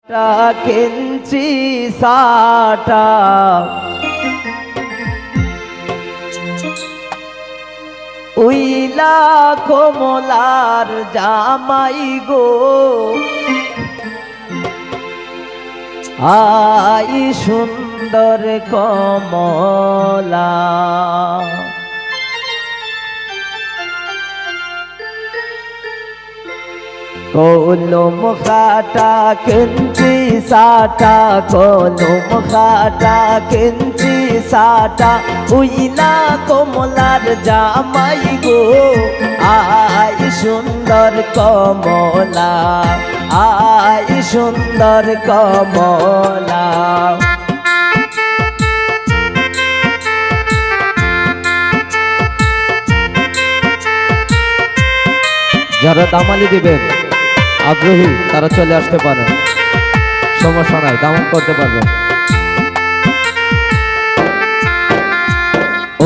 কেঞ্চি সাটা উইলা কমলার জামাই গো আই সুন্দর কমলা কলম খাটা কেঞ্চি সাটা কলম খাটা কেঞ্চি সাটা উইলা কমলার জামাই গো আই সুন্দর কমলা আই সুন্দর কমলা যারা দামালি দিবেন আগ্রহী তারা চলে আসতে পারেন, সমস্যা নাই, দামান করতে পারবেন।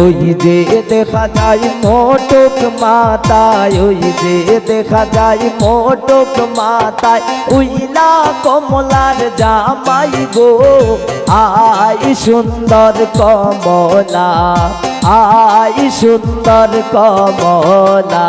ওই যে দেখা যায় মোটক মাথায়, ওই যে দেখা যায় মোটক মাথায় উইলা কমলার জামাই গো আই সুন্দর কমলা আই সুন্দর কমলা।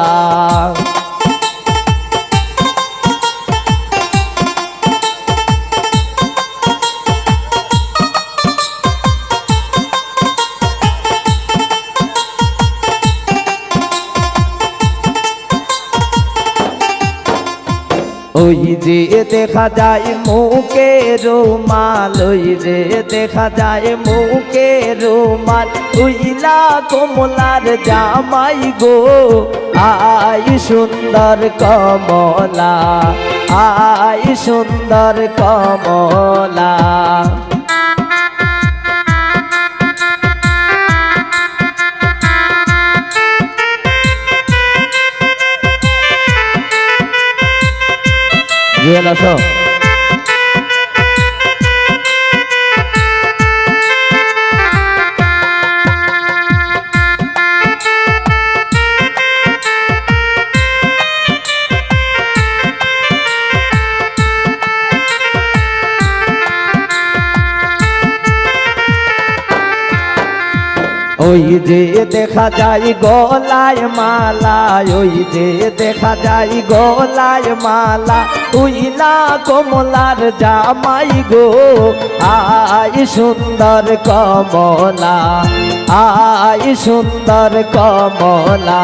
ওই যে দেখা যায় মুখে রুমাল, ওই যে দেখা যায় মুখে রুমাল উইলা কমলার জামাই গো আই সুন্দর কমলা আই সুন্দর কমলা। জুয়েল আসো। ওই যে দেখা যায় গলায় মালা, ওই যে দেখা যায় গলায় মালা উইলা কমলার জামাই গো আই সুন্দর কমলা আই সুন্দর কমলা।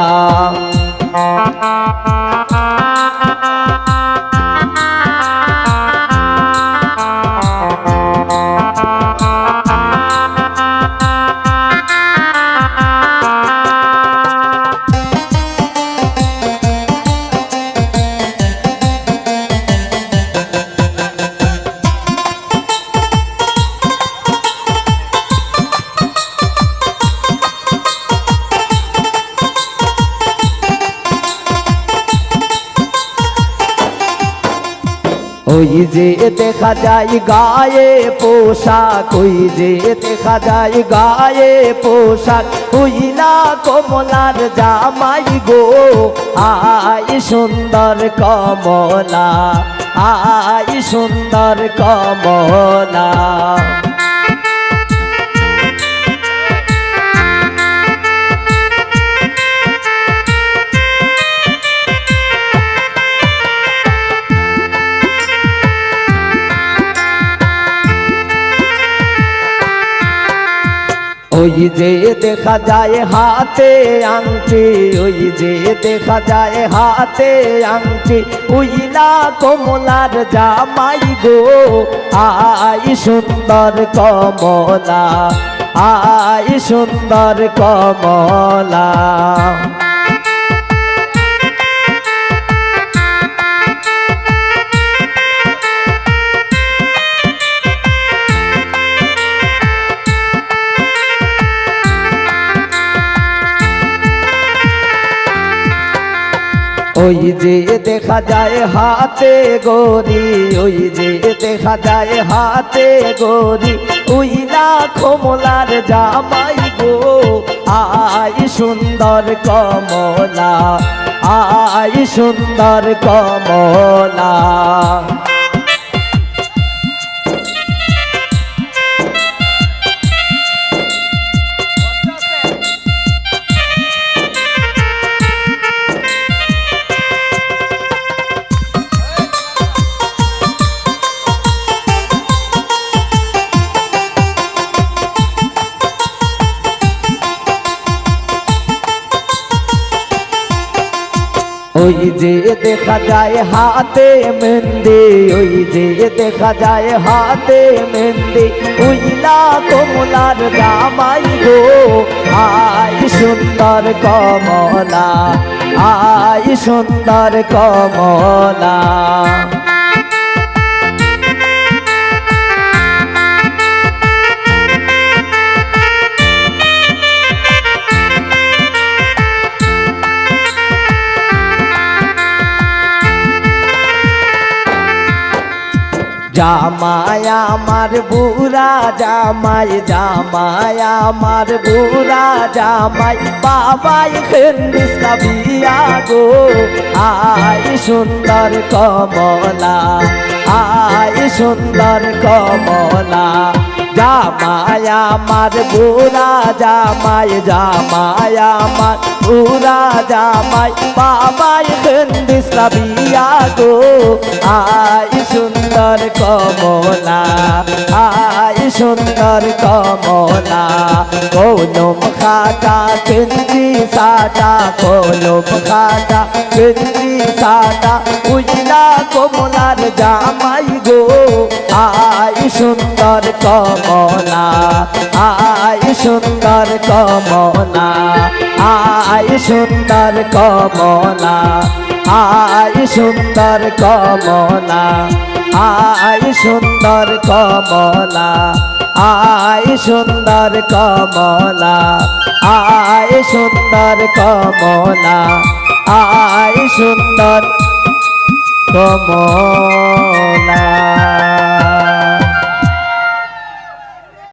ওই যে দেখা যায় গায়ে পোশাক, ওই যে দেখা যায় গায়ে পোশাক উইলা কমলার জামাই গো আই সুন্দর কমলা আই সুন্দর কমলা। ওই যে দেখা যায় হাতে আংটি, ওই যে দেখা যায় হাতে আংটি উইলা কমলার জামাই গো আই সুন্দর কমলা আই সুন্দর কমলা। ওই যে দেখা যায় হাতে গরি, ওই যে দেখা যায় হাতে গরি উইলা কমলার জামাই গো আই সুন্দর কমলা আই সুন্দর কমলা। ওই যে দেখা যায় হাতে মেহেন্দি, ওই যে দেখা যায় হাতে মেহেন্দি, উইলা কমলার জামাই গো আয় সুন্দর কমলা, আয় সুন্দর কমলা। জামাই আমার বুড়া জামাই, জামাই আমার বুড়া জামাই, বাবাই খেন্দিস না বিয়া গো আয় সুন্দর কমলা, আয় সুন্দর কমলা। জামাই আমার বুড়া জামাই, জামাই আমার বুড়া জামাই, বাবাই খেন্দিস না বিয়া গো আয় সুন্দর কমলা, আয় সুন্দর কমলা। কলম খাতা কেন্দ্রি সাটা, কলম খাতা কেন্দ্রি সাটা, উজলা কমলার জামাই গো আয় সুন্দর কমলা, আয় সুন্দর কমলা, আয় সুন্দর কমলা, আয় সুন্দর কমলা, আয় সুন্দর কমলা, আয় সুন্দর কমলা, আয় সুন্দর কমলা, আয় সুন্দর কমলা।